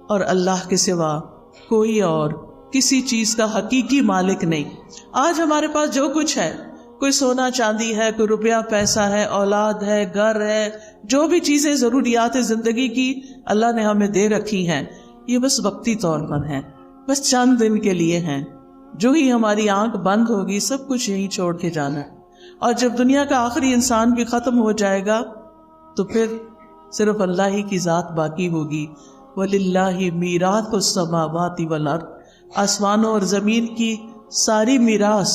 اور اللہ کے سوا کوئی اور کسی چیز کا حقیقی مالک نہیں۔ آج ہمارے پاس جو کچھ ہے، کوئی سونا چاندی ہے، کوئی روپیہ پیسہ ہے، اولاد ہے، گھر ہے، جو بھی چیزیں ضروریات زندگی کی اللہ نے ہمیں دے رکھی ہیں، یہ بس وقتی طور پر ہیں، بس چند دن کے لیے ہیں۔ جو ہی ہماری آنکھ بند ہوگی سب کچھ یہیں چھوڑ کے جانا ہے، اور جب دنیا کا آخری انسان بھی ختم ہو جائے گا تو پھر صرف اللہ ہی کی ذات باقی ہوگی۔ وَلِلَّهِ مِيرَاثُ السَّمَاوَاتِ وَالْأَرْضِ، آسمانوں اور زمین کی ساری میراث،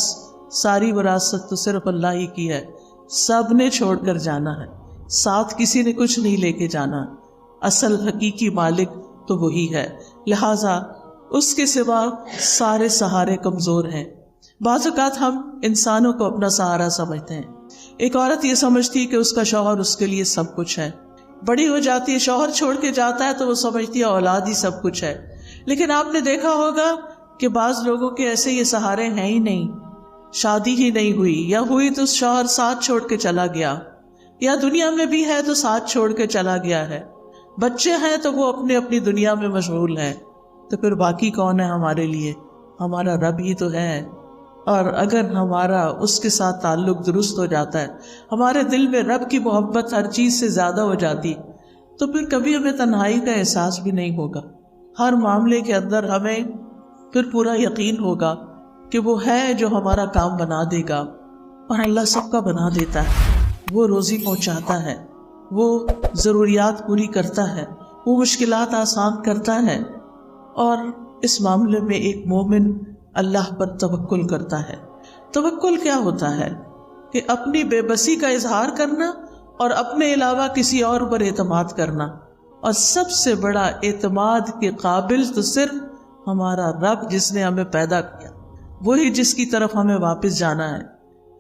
ساری وراثت تو صرف اللہ ہی کی ہے، سب نے چھوڑ کر جانا ہے، ساتھ کسی نے کچھ نہیں لے کے جانا۔ اصل حقیقی مالک تو وہی ہے، لہٰذا اس کے سوا سارے سہارے کمزور ہیں۔ بعض اوقات ہم انسانوں کو اپنا سہارا سمجھتے ہیں۔ ایک عورت یہ سمجھتی ہے کہ اس کا شوہر اس کے لیے سب کچھ ہے، بڑی ہو جاتی ہے، شوہر چھوڑ کے جاتا ہے تو وہ سمجھتی ہے اولاد ہی سب کچھ ہے۔ لیکن آپ نے دیکھا ہوگا کہ بعض لوگوں کے ایسے یہ سہارے ہیں ہی نہیں، شادی ہی نہیں ہوئی، یا ہوئی تو شوہر ساتھ چھوڑ کے چلا گیا، یا دنیا میں بھی ہے تو ساتھ چھوڑ کے چلا گیا ہے، بچے ہیں تو وہ اپنی اپنی دنیا میں مشغول ہیں، تو پھر باقی کون ہے ہمارے لیے؟ ہمارا رب ہی تو ہے۔ اور اگر ہمارا اس کے ساتھ تعلق درست ہو جاتا ہے، ہمارے دل میں رب کی محبت ہر چیز سے زیادہ ہو جاتی، تو پھر کبھی ہمیں تنہائی کا احساس بھی نہیں ہوگا۔ ہر معاملے کے اندر ہمیں پھر پورا یقین ہوگا کہ وہ ہے جو ہمارا کام بنا دے گا، اور اللہ سب کا بنا دیتا ہے، وہ روزی پہنچاتا ہے، وہ ضروریات پوری کرتا ہے، وہ مشکلات آسان کرتا ہے۔ اور اس معاملے میں ایک مومن اللہ پر توکل کرتا ہے۔ توکل کیا ہوتا ہے؟ کہ اپنی بے بسی کا اظہار کرنا اور اپنے علاوہ کسی اور پر اعتماد کرنا، اور سب سے بڑا اعتماد کے قابل تو صرف ہمارا رب جس نے ہمیں پیدا کیا، وہی جس کی طرف ہمیں واپس جانا ہے۔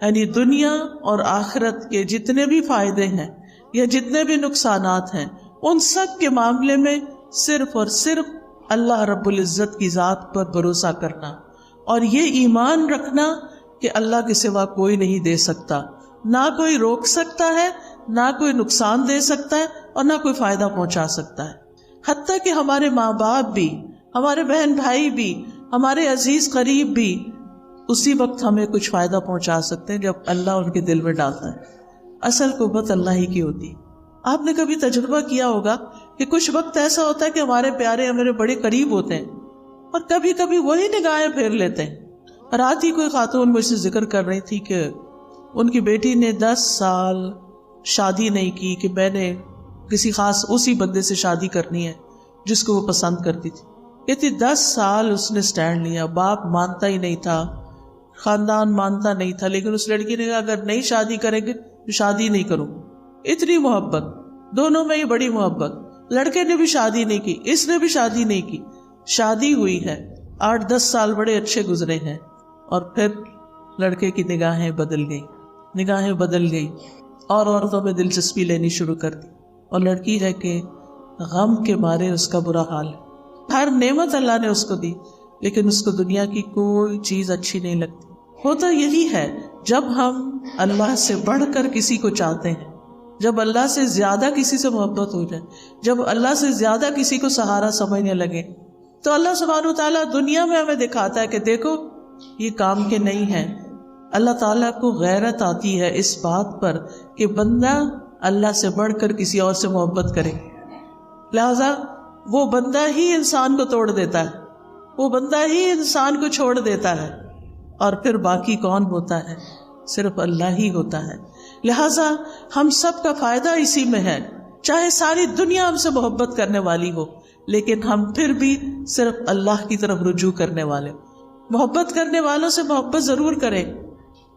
یعنی دنیا اور آخرت کے جتنے بھی فائدے ہیں یا جتنے بھی نقصانات ہیں، ان سب کے معاملے میں صرف اور صرف اللہ رب العزت کی ذات پر بھروسہ کرنا، اور یہ ایمان رکھنا کہ اللہ کے سوا کوئی نہیں دے سکتا، نہ کوئی روک سکتا ہے، نہ کوئی نقصان دے سکتا ہے، اور نہ کوئی فائدہ پہنچا سکتا ہے۔ حتیٰ کہ ہمارے ماں باپ بھی، ہمارے بہن بھائی بھی، ہمارے عزیز قریب بھی اسی وقت ہمیں کچھ فائدہ پہنچا سکتے ہیں جب اللہ ان کے دل میں ڈالتا ہے۔ اصل قوت اللہ ہی کی ہوتی۔ آپ نے کبھی تجربہ کیا ہوگا کہ کچھ وقت ایسا ہوتا ہے کہ ہمارے پیارے ہمارے بڑے قریب ہوتے ہیں، اور کبھی کبھی وہی نگاہیں پھیر لیتے ہیں۔ رات ہی کوئی خاتون مجھ سے ذکر کر رہی تھی کہ ان کی بیٹی نے 10 سال شادی نہیں کی، کہ میں نے کسی خاص اسی بندے سے شادی کرنی ہے جس کو وہ پسند کرتی تھی۔ کہتی 10 سال اس نے سٹینڈ لیا، باپ مانتا ہی نہیں تھا، خاندان مانتا نہیں تھا، لیکن اس لڑکی نے کہا اگر نہیں شادی کریں گے تو شادی نہیں کروں۔ اتنی محبت، دونوں میں ہی بڑی محبت۔ لڑکے نے بھی شادی نہیں کی، اس نے بھی شادی نہیں کی، شادی ہوئی ہے، 8-10 سال بڑے اچھے گزرے ہیں، اور پھر لڑکے کی نگاہیں بدل گئی، اور عورتوں میں دلچسپی لینی شروع کر دی، اور لڑکی ہے کہ غم کے مارے اس کا برا حال ہے۔ ہر نعمت اللہ نے اس کو دی، لیکن اس کو دنیا کی کوئی چیز اچھی نہیں لگتی۔ ہوتا یہی ہے جب ہم اللہ سے بڑھ کر کسی کو چاہتے ہیں، جب اللہ سے زیادہ کسی سے محبت ہو جائے، جب اللہ سے زیادہ کسی کو سہارا سمجھنے لگے، تو اللہ سبحانہ وتعالیٰ دنیا میں ہمیں دکھاتا ہے کہ دیکھو یہ کام کے نہیں ہیں۔ اللہ تعالیٰ کو غیرت آتی ہے اس بات پر کہ بندہ اللہ سے بڑھ کر کسی اور سے محبت کرے، لہذا وہ بندہ ہی انسان کو توڑ دیتا ہے، وہ بندہ ہی انسان کو چھوڑ دیتا ہے، اور پھر باقی کون ہوتا ہے؟ صرف اللہ ہی ہوتا ہے۔ لہذا ہم سب کا فائدہ اسی میں ہے، چاہے ساری دنیا ہم سے محبت کرنے والی ہو، لیکن ہم پھر بھی صرف اللہ کی طرف رجوع کرنے والے۔ محبت کرنے والوں سے محبت ضرور کریں،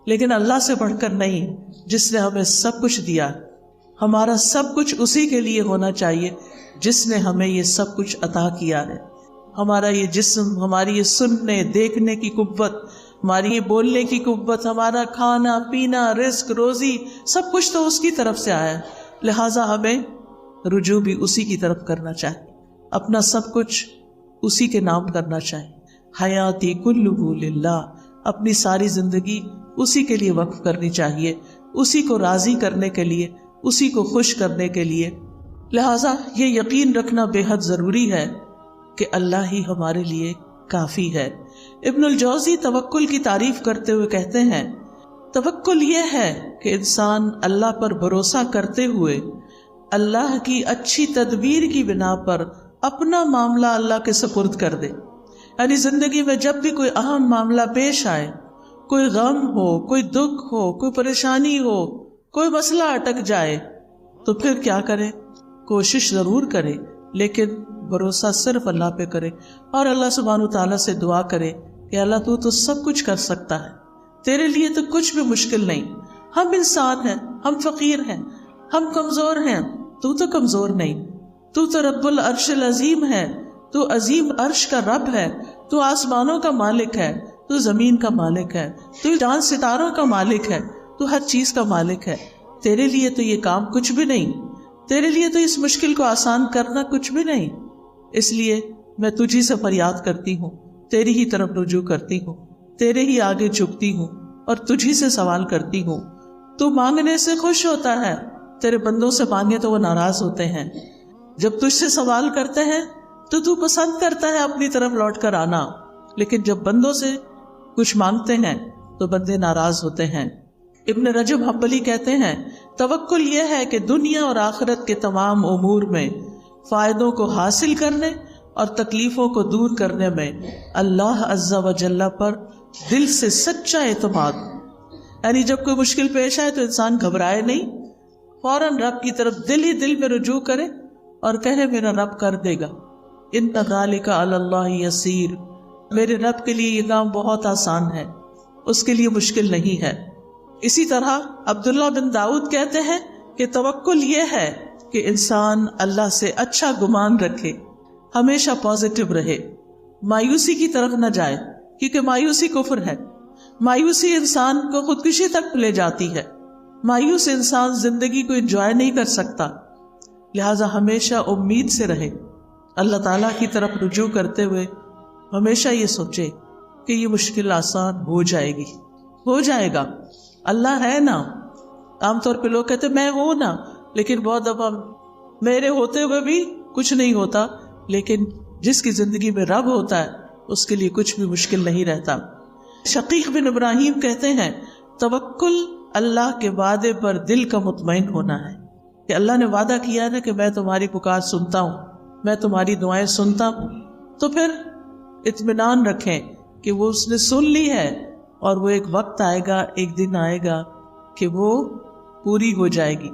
لیکن اللہ سے بڑھ کر نہیں، جس نے ہمیں سب کچھ دیا۔ ہمارا سب کچھ اسی کے لیے ہونا چاہیے جس نے ہمیں یہ سب کچھ عطا کیا ہے۔ ہمارا یہ جسم، ہماری یہ سننے دیکھنے کی قوت، ہماری یہ بولنے کی قوت، ہمارا کھانا پینا، رزق روزی، سب کچھ تو اس کی طرف سے آیا ہے، لہٰذا ہمیں رجوع بھی اسی کی طرف کرنا چاہیے، اپنا سب کچھ اسی کے نام کرنا چاہیے۔ حیاتی کلہ للہ، اپنی ساری زندگی اسی کے لیے وقف کرنی چاہیے، اسی کو راضی کرنے کے لیے، اسی کو خوش کرنے کے لیے۔ لہٰذا یہ یقین رکھنا بے حد ضروری ہے کہ اللہ ہی ہمارے لیے کافی ہے۔ ابن الجوزی توکل کی تعریف کرتے ہوئے کہتے ہیں توکل یہ ہے کہ انسان اللہ پر بھروسہ کرتے ہوئے اللہ کی اچھی تدبیر کی بنا پر اپنا معاملہ اللہ کے سپرد کر دے۔ یعنی زندگی میں جب بھی کوئی اہم معاملہ پیش آئے، کوئی غم ہو، کوئی دکھ ہو، کوئی پریشانی ہو، کوئی مسئلہ اٹک جائے، تو پھر کیا کرے؟ کوشش ضرور کرے لیکن بھروسہ صرف اللہ پہ کرے اور اللہ سبحانہ وتعالیٰ سے دعا کرے کہ اللہ تو سب کچھ کر سکتا ہے، تیرے لیے تو کچھ بھی مشکل نہیں۔ ہم انسان ہیں، ہم فقیر ہیں، ہم کمزور ہیں، تو کمزور نہیں، تو رب العرش العظیم ہے، تو عظیم عرش کا رب ہے، تو آسمانوں کا مالک ہے، تو زمین کا مالک ہے، تو چاند ستاروں کا مالک ہے، تو ہر چیز کا مالک ہے۔ تیرے لیے تو یہ کام کچھ بھی نہیں، تیرے لیے تو اس مشکل کو آسان کرنا کچھ بھی نہیں، اس لیے میں تجھی سے فریاد کرتی ہوں، تیری ہی طرف رجوع کرتی ہوں، تیرے ہی آگے جھکتی ہوں اور تجھی سے سوال کرتی ہوں۔ تو مانگنے سے خوش ہوتا ہے، تیرے بندوں سے مانگے تو وہ ناراض ہوتے ہیں۔ جب تجھ سے سوال کرتے ہیں تو پسند کرتا ہے اپنی طرف لوٹ کر آنا، لیکن جب بندوں سے کچھ مانگتے ہیں تو بندے ناراض ہوتے ہیں۔ ابن رجب حنبلی کہتے ہیں توکل یہ ہے کہ دنیا اور آخرت کے تمام امور میں فائدوں کو حاصل کرنے اور تکلیفوں کو دور کرنے میں اللہ عز و جل پر دل سے سچا اعتماد، یعنی جب کوئی مشکل پیش آئے تو انسان گھبرائے نہیں، فوراً رب کی طرف دل میں رجوع کرے اور کہے میرا رب کر دے گا، ان ذالک علی اللہ یسیر، میرے رب کے لیے یہ کام بہت آسان ہے، اس کے لیے مشکل نہیں ہے۔ اسی طرح عبداللہ بن داؤد کہتے ہیں کہ توکل یہ ہے کہ انسان اللہ سے اچھا گمان رکھے، ہمیشہ پازیٹو رہے، مایوسی کی طرف نہ جائے، کیونکہ مایوسی کفر ہے، مایوسی انسان کو خودکشی تک لے جاتی ہے، مایوس انسان زندگی کو انجوائے نہیں کر سکتا، لہٰذا ہمیشہ امید سے رہے، اللہ تعالیٰ کی طرف رجوع کرتے ہوئے ہمیشہ یہ سوچے کہ یہ مشکل آسان ہو جائے گی، ہو جائے گا، اللہ ہے نا۔ عام طور پہ لوگ کہتے میں ہوں نا، لیکن بہت دفعہ میرے ہوتے ہوئے بھی کچھ نہیں ہوتا، لیکن جس کی زندگی میں رب ہوتا ہے اس کے لیے کچھ بھی مشکل نہیں رہتا۔ شقیق بن ابراہیم کہتے ہیں توکل اللہ کے وعدے پر دل کا مطمئن ہونا ہے، کہ اللہ نے وعدہ کیا ہے کہ میں تمہاری پکار سنتا ہوں، میں تمہاری دعائیں سنتا ہوں، تو پھر اطمینان رکھیں کہ وہ اس نے سن لی ہے اور وہ ایک وقت آئے گا، ایک دن آئے گا کہ وہ پوری ہو جائے گی۔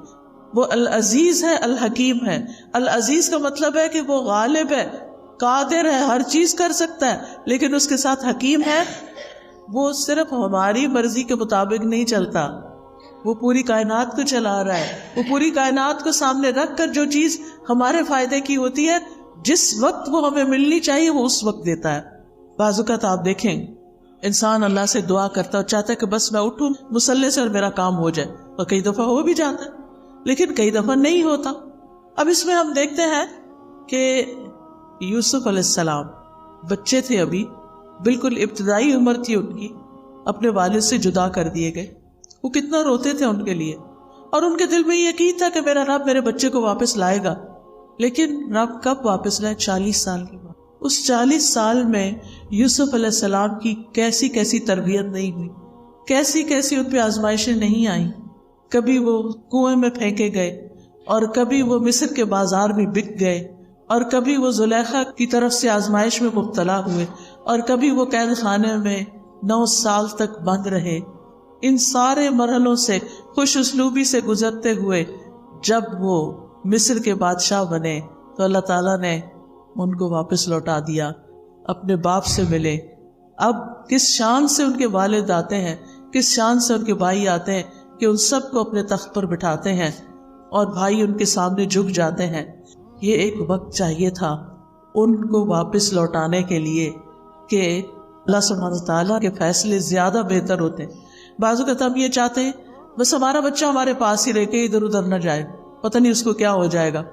وہ العزیز ہے، الحکیم ہے۔ العزیز کا مطلب ہے کہ وہ غالب ہے، قادر ہے، ہر چیز کر سکتا ہے، لیکن اس کے ساتھ حکیم ہے، وہ صرف ہماری مرضی کے مطابق نہیں چلتا، وہ پوری کائنات کو چلا رہا ہے، وہ پوری کائنات کو سامنے رکھ کر جو چیز ہمارے فائدے کی ہوتی ہے، جس وقت وہ ہمیں ملنی چاہیے وہ اس وقت دیتا ہے۔ بعض اوقات آپ دیکھیں انسان اللہ سے دعا کرتا اور چاہتا ہے کہ بس میں اٹھوں مصلے سے اور میرا کام ہو جائے، اور کئی دفعہ ہو بھی جاتا ہے لیکن کئی دفعہ نہیں ہوتا۔ اب اس میں ہم دیکھتے ہیں کہ یوسف علیہ السلام بچے تھے، ابھی بالکل ابتدائی عمر تھی ان کی، اپنے والد سے جدا کر دیے گئے، وہ کتنا روتے تھے ان کے لیے، اور ان کے دل میں یقین تھا کہ میرا رب میرے بچے کو واپس لائے گا، لیکن رب کب واپس لائے؟ 40 سال کے بعد۔ اس 40 سال میں یوسف علیہ السلام کی کیسی کیسی تربیت نہیں ہوئی، کیسی کیسی ان پہ آزمائشیں نہیں آئیں، کبھی وہ کنویں میں پھینکے گئے، اور کبھی وہ مصر کے بازار میں بک گئے، اور کبھی وہ زلیخا کی طرف سے آزمائش میں مبتلا ہوئے، اور کبھی وہ قید خانے میں 9 سال تک بند رہے۔ ان سارے مرحلوں سے خوش اسلوبی سے گزرتے ہوئے جب وہ مصر کے بادشاہ بنے تو اللہ تعالیٰ نے ان کو واپس لوٹا دیا، اپنے باپ سے ملے۔ اب کس شان سے ان کے والد آتے ہیں، کس شان سے ان کے بھائی آتے ہیں کہ ان سب کو اپنے تخت پر بٹھاتے ہیں اور بھائی ان کے سامنے جھک جاتے ہیں۔ یہ ایک وقت چاہیے تھا ان کو واپس لوٹانے کے لیے کہ اللہ سبحانہ وتعالیٰ کے فیصلے زیادہ بہتر ہوتے ہیں۔ بعض اوقات ہم یہ چاہتے ہیں بس ہمارا بچہ ہمارے پاس ہی رہ کے ادھر ادھر نہ جائے، پتہ نہیں اس کو کیا ہو جائے گا،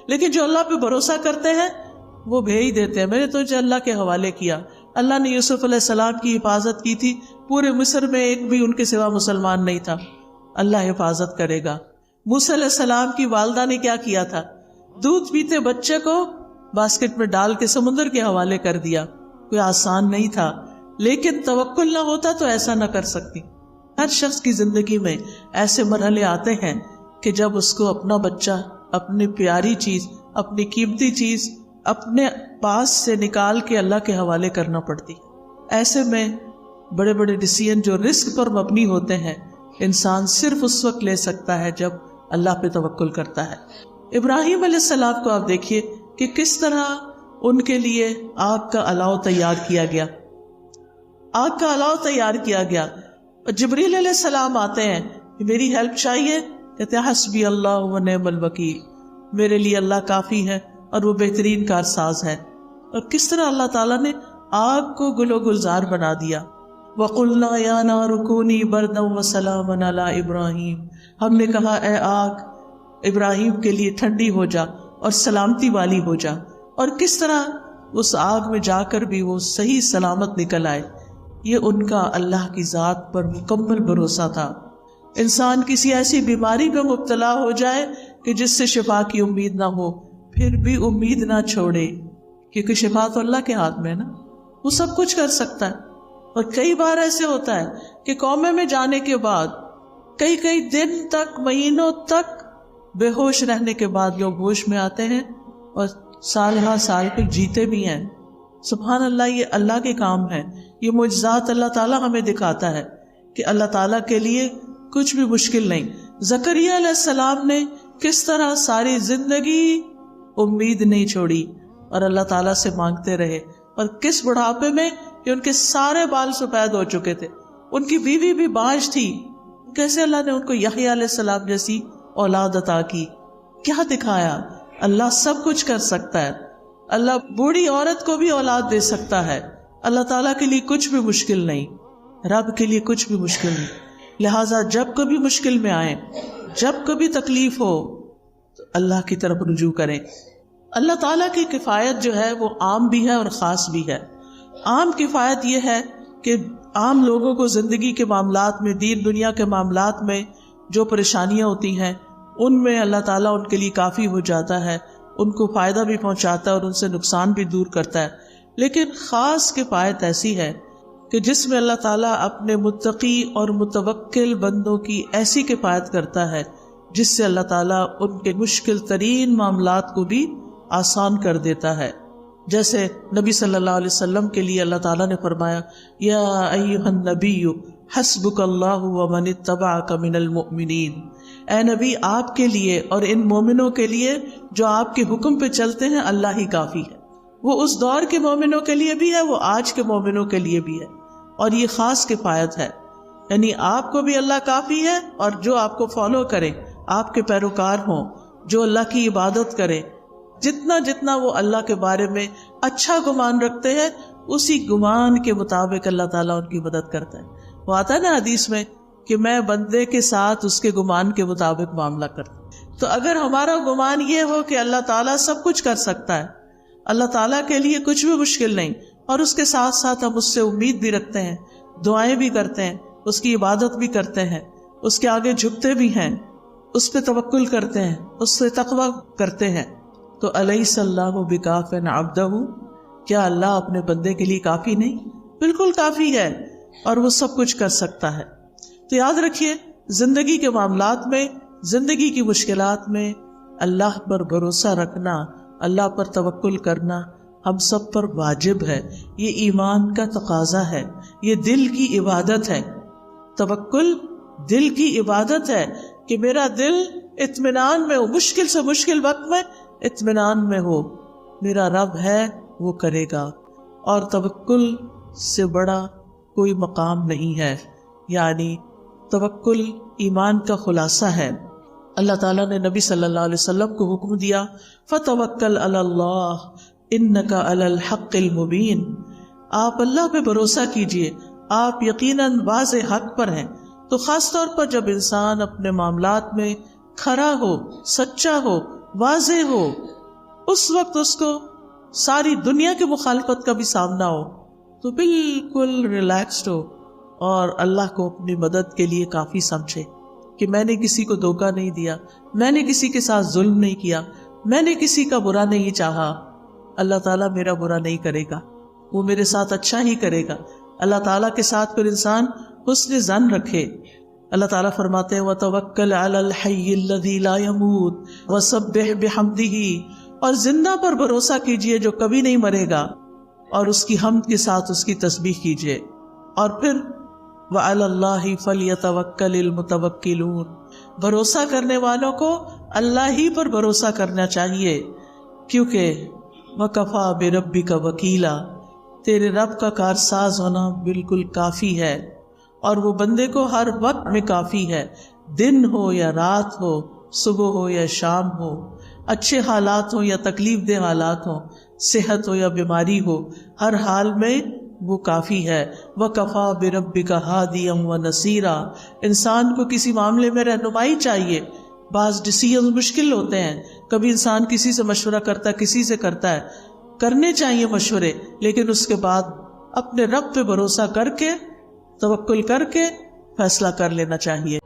لیکن جو اللہ پہ بھروسہ کرتے ہیں وہ بھیج دیتے ہیں۔ میں نے تو اللہ کے حوالے کیا، اللہ نے یوسف علیہ السلام کی حفاظت کی تھی، پورے مصر میں ایک بھی ان کے سوا مسلمان نہیں تھا، اللہ حفاظت کرے گا۔ موسیٰ علیہ السلام کی والدہ نے کیا کیا تھا؟ دودھ پیتے بچے کو باسکٹ میں ڈال کے سمندر کے حوالے کر دیا. کوئی آسان نہیں تھا، لیکن توکل نہ ہوتا تو ایسا نہ کر سکتی. ہر شخص کی زندگی میں ایسے مرحلے آتے ہیں کہ جب اس کو اپنا بچہ، اپنی پیاری چیز، اپنی قیمتی چیز اپنے پاس سے نکال کے اللہ کے حوالے کرنا پڑتی. ایسے میں بڑے بڑے ڈیسیژن جو رسک پر مبنی ہوتے ہیں انسان صرف اس وقت لے سکتا ہے جب اللہ پہ توکل کرتا ہے. ابراہیم علیہ السلام کو آپ دیکھیے کہ کس طرح ان کے لیے آگ کا الاؤ تیار کیا گیا. آگ کا الاؤ تیار کیا گیا اور جبریل علیہ السلام آتے ہیں کہ میری ہیلپ چاہیے، کہتے ہیں حسبی اللہ و نعم الوکیل، میرے لیے اللہ کافی ہے اور وہ بہترین کارساز ہے. اور کس طرح اللہ تعالیٰ نے آگ کو گل و گلزار بنا دیا. وَقُلْنَا يَا نَارُ كُونِي بَرْدًا وَسَلَامًا عَلَىٰ إِبْرَاهِيمَ، ہم نے کہا اے آگ ابراہیم کے لیے ٹھنڈی ہو جا اور سلامتی والی ہو جا. اور کس طرح اس آگ میں جا کر بھی وہ صحیح سلامت نکل آئے. یہ ان کا اللہ کی ذات پر مکمل بھروسہ تھا. انسان کسی ایسی بیماری میں مبتلا ہو جائے کہ جس سے شفا کی امید نہ ہو، پھر بھی امید نہ چھوڑے، کیونکہ شفا تو اللہ کے ہاتھ میں ہے نا، وہ سب کچھ کر سکتا ہے. اور کئی بار ایسے ہوتا ہے کہ کومے میں جانے کے بعد کئی دن تک، مہینوں تک بے ہوش رہنے کے بعد لوگ ہوش میں آتے ہیں اور سال ہر سال پہ جیتے بھی ہیں. سبحان اللہ، یہ اللہ کے کام ہے. یہ معجزات اللہ تعالیٰ ہمیں دکھاتا ہے کہ اللہ تعالیٰ کے لیے کچھ بھی مشکل نہیں. زکریا علیہ السلام نے کس طرح ساری زندگی امید نہیں چھوڑی اور اللہ تعالیٰ سے مانگتے رہے، اور کس بڑھاپے میں کہ ان کے سارے بال سفید ہو چکے تھے، ان کی بیوی بھی بانجھ تھی، کیسے اللہ نے ان کو یحییٰ علیہ السلام جیسی اولاد عطا کی. کیا دکھایا؟ اللہ سب کچھ کر سکتا ہے. اللہ بوڑھی عورت کو بھی اولاد دے سکتا ہے. اللہ تعالیٰ کے لیے کچھ بھی مشکل نہیں، رب کے لیے کچھ بھی مشکل نہیں. لہٰذا جب کبھی مشکل میں آئیں، جب کبھی تکلیف ہو تو اللہ کی طرف رجوع کریں. اللہ تعالیٰ کی کفایت جو ہے وہ عام بھی ہے اور خاص بھی ہے. عام کفایت یہ ہے کہ عام لوگوں کو زندگی کے معاملات میں، دین دنیا کے معاملات میں جو پریشانیاں ہوتی ہیں ان میں اللہ تعالیٰ ان کے لیے کافی ہو جاتا ہے، ان کو فائدہ بھی پہنچاتا ہے اور ان سے نقصان بھی دور کرتا ہے. لیکن خاص کفایت ایسی ہے کہ جس میں اللہ تعالیٰ اپنے متقی اور متوکل بندوں کی ایسی کفایت کرتا ہے جس سے اللہ تعالیٰ ان کے مشکل ترین معاملات کو بھی آسان کر دیتا ہے. جیسے نبی صلی اللہ علیہ وسلم کے لیے اللہ تعالیٰ نے فرمایا یا ایھا النبی حسبک اللہ ومن اتبعک من المؤمنین، اے نبی آپ کے لیے اور ان مومنوں کے لیے جو آپ کے حکم پہ چلتے ہیں اللہ ہی کافی ہے. وہ اس دور کے مومنوں کے لیے بھی ہے، وہ آج کے مومنوں کے لیے بھی ہے. اور یہ خاص کفایت ہے، یعنی آپ کو بھی اللہ کافی ہے، اور جو آپ کو فالو کریں، آپ کے پیروکار ہوں، جو اللہ کی عبادت کریں، جتنا وہ اللہ کے بارے میں اچھا گمان رکھتے ہیں اسی گمان کے مطابق اللہ تعالیٰ ان کی مدد کرتا ہے. وہ آتا ہے نا حدیث میں کہ میں بندے کے ساتھ اس کے گمان کے مطابق معاملہ کرتا ہوں. تو اگر ہمارا گمان یہ ہو کہ اللہ تعالیٰ سب کچھ کر سکتا ہے، اللہ تعالیٰ کے لیے کچھ بھی مشکل نہیں، اور اس کے ساتھ ساتھ ہم اس سے امید بھی رکھتے ہیں، دعائیں بھی کرتے ہیں، اس کی عبادت بھی کرتے ہیں، اس کے آگے جھکتے بھی ہیں، اس پہ توکل کرتے ہیں، اس سے تقویٰ کرتے ہیں، تو الیس اللہ بکاف عبدہ، کیا اللہ اپنے بندے کے لیے کافی نہیں؟ بالکل کافی ہے، اور وہ سب کچھ کر سکتا ہے. تو یاد رکھیے زندگی کے معاملات میں، زندگی کی مشکلات میں اللہ پر بھروسہ رکھنا، اللہ پر توکل کرنا ہم سب پر واجب ہے. یہ ایمان کا تقاضا ہے، یہ دل کی عبادت ہے. توکل دل کی عبادت ہے کہ میرا دل اطمینان میں ہو، مشکل سے مشکل وقت میں اطمینان میں ہو، میرا رب ہے وہ کرے گا. اور توکل سے بڑا کوئی مقام نہیں ہے. یعنی توکل ایمان کا خلاصہ ہے. اللہ تعالیٰ نے نبی صلی اللہ علیہ وسلم کو حکم دیا فَتَوَكَّلْ عَلَى اللَّهِ إِنَّكَ عَلَى الْحَقِّ الْمُبِينِ، آپ اللہ پہ بھروسہ کیجئے، آپ یقیناً واضح حق پر ہیں. تو خاص طور پر جب انسان اپنے معاملات میں کھرا ہو، سچا ہو، واضح ہو، اس وقت اس کو ساری دنیا کی مخالفت کا بھی سامنا ہو تو بالکل ریلیکسڈ ہو اور اللہ کو اپنی مدد کے لیے کافی سمجھے کہ میں نے کسی کو دھوکہ نہیں دیا، میں نے کسی کے ساتھ ظلم نہیں کیا، میں نے کسی کا برا نہیں چاہا، اللہ تعالیٰ میرا برا نہیں کرے گا، وہ میرے ساتھ اچھا ہی کرے گا۔ اللہ تعالیٰ کے ساتھ پھر انسان حسن ظن رکھے۔ اللہ تعالیٰ فرماتے ہیں وَتَوَكَّلْ عَلَى الْحَيِّ الَّذِي لَا يَمُوتُ وَسَبِّحْ بِحَمْدِهِ، اور زندہ پر بھروسہ کیجئے جو کبھی نہیں مرے گا، اور اس کی حمد کے ساتھ اس کی تسبیح کیجئے۔ اور پھر وَعَلَى اللَّهِ فَلْيَتَوَكَّلِ الْمُتَوَكِّلُونَ، بھروسہ کرنے والوں کو اللہ ہی پر بھروسہ کرنا چاہیے، کیونکہ وَكَفَى بِرَبِّكَ وَكِيلًا، تیرے رب کا کارساز ہونا بالکل کافی ہے، اور وہ بندے کو ہر وقت میں کافی ہے، دن ہو یا رات ہو، صبح ہو یا شام ہو، اچھے حالات ہوں یا تکلیف دہ حالات ہوں، صحت ہو یا بیماری ہو، ہر حال میں وہ کافی ہے۔ وَكَفَى بِرَبِّكَ هَادِيًا وَنَصِيرًا، انسان کو کسی معاملے میں رہنمائی چاہیے۔ بعض ڈیسیژن مشکل ہوتے ہیں، کبھی انسان کسی سے مشورہ کرتا ہے، کسی سے کرتا ہے، کرنے چاہیے مشورے، لیکن اس کے بعد اپنے رب پہ بھروسہ کر کے، توکل کر کے فیصلہ کر لینا چاہیے۔